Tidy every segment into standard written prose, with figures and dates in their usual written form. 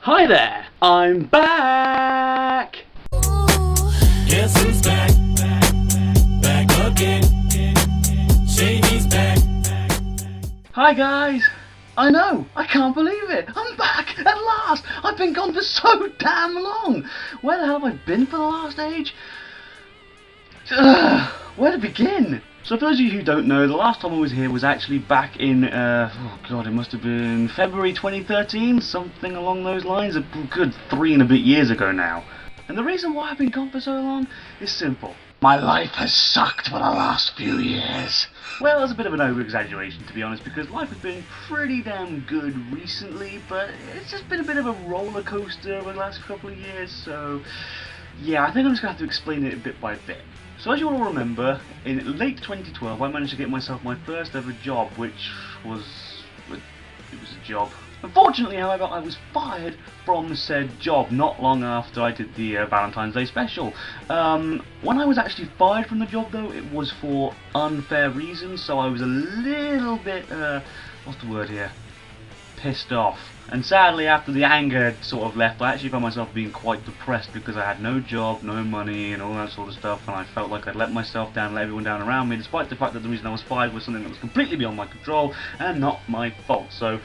Hi there, I'm back! Guess who's back? Back again. Shady's back. Hi guys! I know, I can't believe it! I'm back at last! I've been gone for so damn long! Where the hell have I been for the last age? Where to begin? So for those of you who don't know, the last time I was here was actually back in, oh god, it must have been February 2013, something along those lines, a good 3 and a bit years ago now. And the reason why I've been gone for so long is simple. My life has sucked for the last few years. Well, that's a bit of an over-exaggeration to be honest, because life has been pretty damn good recently, but it's just been a bit of a roller coaster over the last couple of years, so yeah, I think I'm just going to have to explain it bit by bit. So as you all remember, in late 2012 I managed to get myself my first ever job, which was a job. Unfortunately, however, I was fired from said job not long after I did the Valentine's Day special. When I was actually fired from the job though, it was for unfair reasons, so I was a little bit, what's the word here? Pissed off. And sadly, after the anger had sort of left, I actually found myself being quite depressed because I had no job, no money, and all that sort of stuff, and I felt like I'd let myself down, let everyone down around me, despite the fact that the reason I was fired was something that was completely beyond my control and not my fault. So,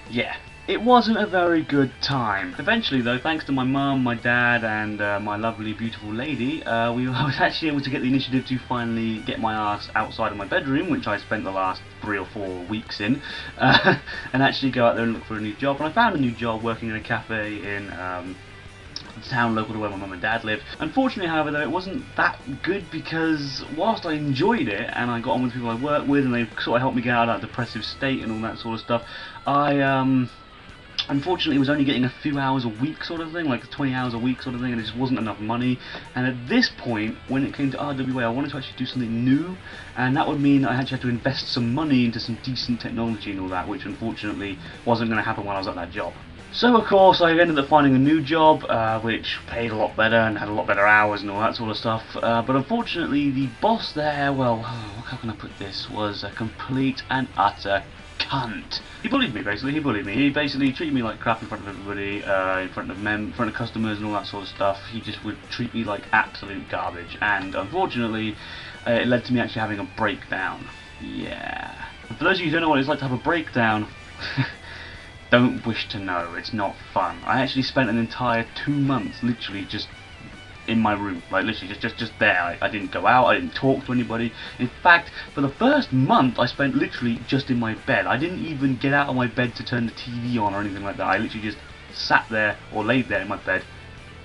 yeah. It wasn't a very good time. Eventually though, thanks to my mum, my dad and my lovely beautiful lady, I was actually able to get the initiative to finally get my ass outside of my bedroom, which I spent the last 3 or 4 weeks in, and actually go out there and look for a new job. And I found a new job working in a cafe in the town local to where my mum and dad lived. Unfortunately, however, though, it wasn't that good because whilst I enjoyed it and I got on with people I worked with and they sort of helped me get out of that depressive state and all that sort of stuff, I unfortunately was only getting a few hours a week sort of thing, like 20 hours a week sort of thing, and it just wasn't enough money. And at this point, when it came to RWA, I wanted to actually do something new, and that would mean I actually had to invest some money into some decent technology and all that, which unfortunately wasn't going to happen while I was at that job. So of course I ended up finding a new job, which paid a lot better and had a lot better hours and all that sort of stuff, but unfortunately the boss there, well, how can I put this, was a complete and utter cunt. He bullied me basically, he basically treated me like crap in front of everybody, in front of customers and all that sort of stuff. He just would treat me like absolute garbage, and unfortunately it led to me actually having a breakdown. Yeah. And for those of you who don't know what it's like to have a breakdown, don't wish to know, it's not fun. I actually spent an entire 2 months literally just in my room, like literally just there. I didn't go out, I didn't talk to anybody. In fact, for the first month I spent literally just in my bed. I didn't even get out of my bed to turn the TV on or anything like that. I literally just sat there or laid there in my bed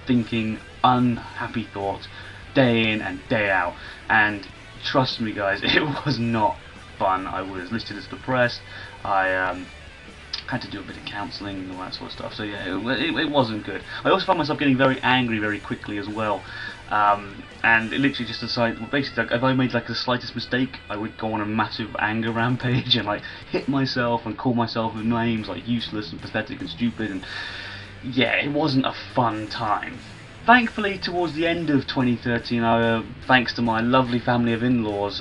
thinking unhappy thoughts day in and day out, and trust me guys, it was not fun. I was listed as depressed. I had to do a bit of counselling and all that sort of stuff, so yeah, it wasn't good. I also found myself getting very angry very quickly as well, and it literally just decided, well, basically, like, if I made like the slightest mistake, I would go on a massive anger rampage and like hit myself and call myself with names like useless and pathetic and stupid, and yeah, it wasn't a fun time. Thankfully, towards the end of 2013, thanks to my lovely family of in-laws,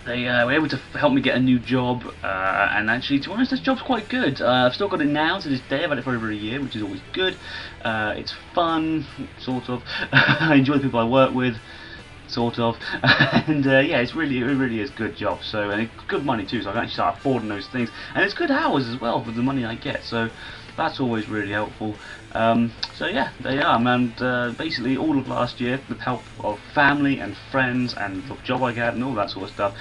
they were able to help me get a new job, and actually, to be honest, this job's quite good. I've still got it now to this day. I've had it for over a year, which is always good. It's fun, sort of. I enjoy the people I work with, sort of. And yeah, it really is a good job. So, and it's good money too. So I can actually start affording those things, and it's good hours as well for the money I get. So that's always really helpful. So yeah, there you are, and basically all of last year, with the help of family and friends and the job I got and all that sort of stuff,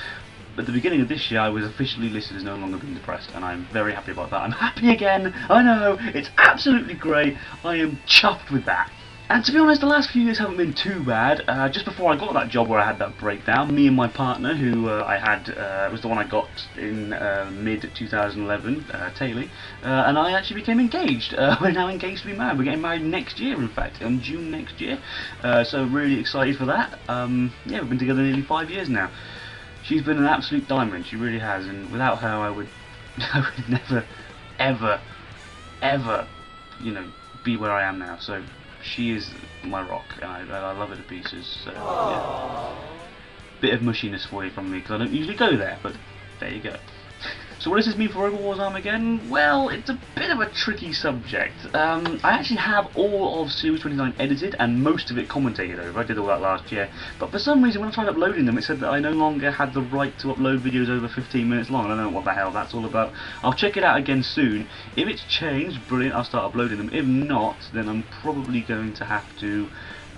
at the beginning of this year I was officially listed as no longer being depressed, and I'm very happy about that. I'm happy again, I know, it's absolutely great, I am chuffed with that. And to be honest, the last few years haven't been too bad. Just before I got that job where I had that breakdown, me and my partner, who I had, was the one I got in mid-2011, Taylor, and I actually became engaged. We're now engaged to be married. We're getting married next year, in fact, in June next year. So really excited for that. Yeah, we've been together nearly 5 years now. She's been an absolute diamond, she really has, and without her I would never, ever, you know, be where I am now. So she is my rock, and I love her to pieces. So yeah, bit of mushiness for you from me because I don't usually go there, but there you go. So what does this mean for Robot Wars Armageddon? Well, it's a bit of a tricky subject. I actually have all of Series 29 edited and most of it commentated over. I did all that last year. But for some reason when I tried uploading them it said that I no longer had the right to upload videos over 15 minutes long. I don't know what the hell that's all about. I'll check it out again soon. If it's changed, brilliant, I'll start uploading them. If not, then I'm probably going to have to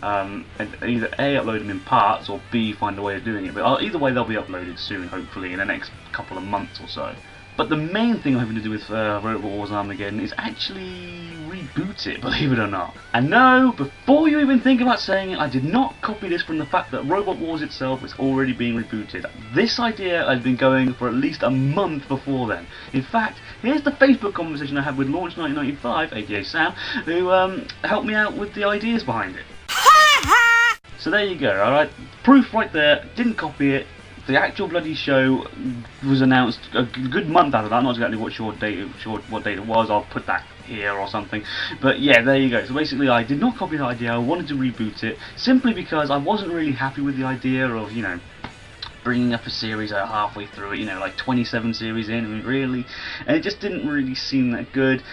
either A, upload them in parts, or B, find a way of doing it. But either way they'll be uploaded soon, hopefully, in the next couple of months or so. But the main thing I'm hoping to do with Robot Wars Armageddon is actually reboot it, believe it or not. And no, before you even think about saying it, I did not copy this from the fact that Robot Wars itself is already being rebooted. This idea had been going for at least a month before then. In fact, here's the Facebook conversation I had with Launch 1995, aka Sam, who helped me out with the ideas behind it. So there you go, alright, proof right there, didn't copy it. The actual bloody show was announced a good month after that. I'm not exactly what date it was. I'll put that here or something. But yeah, there you go. So basically, I did not copy the idea. I wanted to reboot it simply because I wasn't really happy with the idea of, you know, bringing up a series halfway through it, you know, like 27 series in, I mean, really, and it just didn't really seem that good.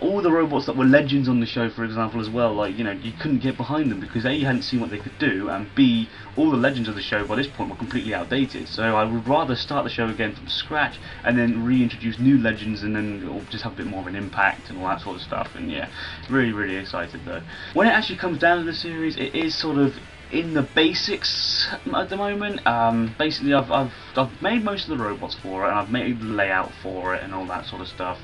All the robots that were legends on the show, for example, as well, like, you know, you couldn't get behind them because A, you hadn't seen what they could do, and B, all the legends of the show by this point were completely outdated. So I would rather start the show again from scratch and then reintroduce new legends, and then it'll just have a bit more of an impact and all that sort of stuff. And yeah, really excited though. When it actually comes down to the series, it is sort of in the basics at the moment. Basically, I've made most of the robots for it, and I've made the layout for it and all that sort of stuff.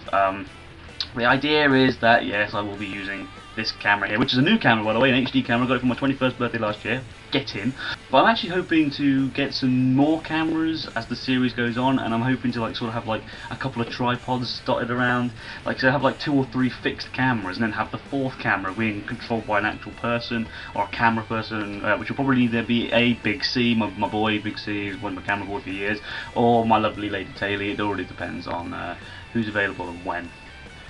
The idea is that, yes, I will be using this camera here, which is a new camera, by the way, an HD camera. I got it for my 21st birthday last year. Get in. But I'm actually hoping to get some more cameras as the series goes on, and I'm hoping to like sort of have like a couple of tripods dotted around, like so have like 2 or 3 fixed cameras, and then have the 4th camera being controlled by an actual person or a camera person, which will probably either be a Big C, my boy Big C, who's been my camera boy for years, or my lovely Lady Taylor. It already depends on who's available and when.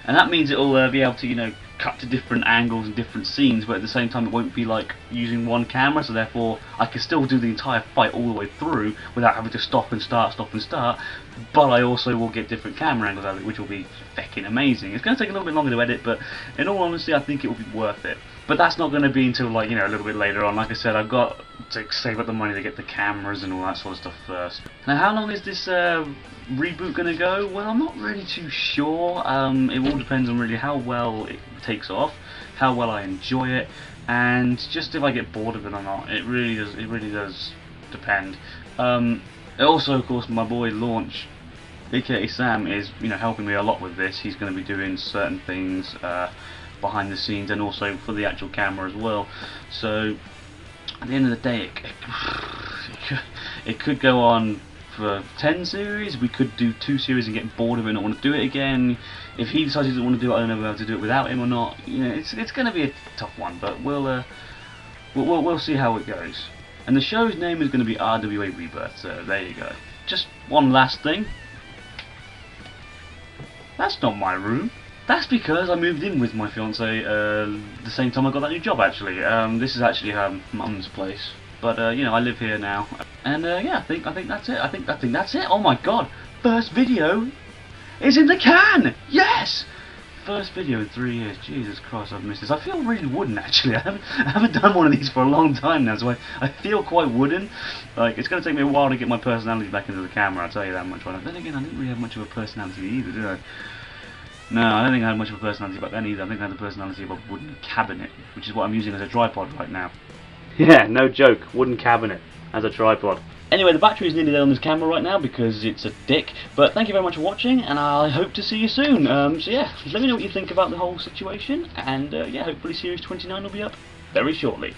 And that means it'll be able to, you know, cut to different angles and different scenes, but at the same time it won't be like using one camera, so therefore I can still do the entire fight all the way through without having to stop and start, but I also will get different camera angles out of it, which will be feckin' amazing. It's going to take a little bit longer to edit, but in all honesty I think it will be worth it. But that's not going to be until, like, you know, a little bit later on. Like I said, I've got to save up the money to get the cameras and all that sort of stuff first. Now, how long is this reboot going to go? Well, I'm not really too sure. It all depends on really how well it takes off, how well I enjoy it, and just if I get bored of it or not. It really does depend. Also, of course, my boy Launch, aka Sam, is, you know, helping me a lot with this. He's going to be doing certain things behind the scenes, and also for the actual camera as well. So at the end of the day, it could go on for 10 series. We could do 2 series and get bored of it and not want to do it again. If he decides he doesn't want to do it, I don't know if I'll be able to do it without him or not. You know, it's going to be a tough one, but we'll see how it goes. And the show's name is going to be RWA Rebirth. So there you go. Just one last thing. That's not my room. That's because I moved in with my fiance the same time I got that new job, actually. This is actually her mum's place, but you know, I live here now, and yeah, I think that's it. I think that's it. Oh my god, first video is in the can. Yes, first video in 3 years. Jesus Christ, I've missed this. I feel really wooden, actually. I haven't done one of these for a long time now, so I feel quite wooden. Like, it's going to take me a while to get my personality back into the camera, I'll tell you that much. But then again, I didn't really have much of a personality either, did I? No, I don't think I had much of a personality back then either. I think I had the personality of a wooden cabinet, which is what I'm using as a tripod right now. Yeah, no joke, wooden cabinet as a tripod. Anyway, the battery is nearly dead on this camera right now because it's a dick, but thank you very much for watching, and I hope to see you soon. So yeah, let me know what you think about the whole situation, and yeah, hopefully Series 29 will be up very shortly.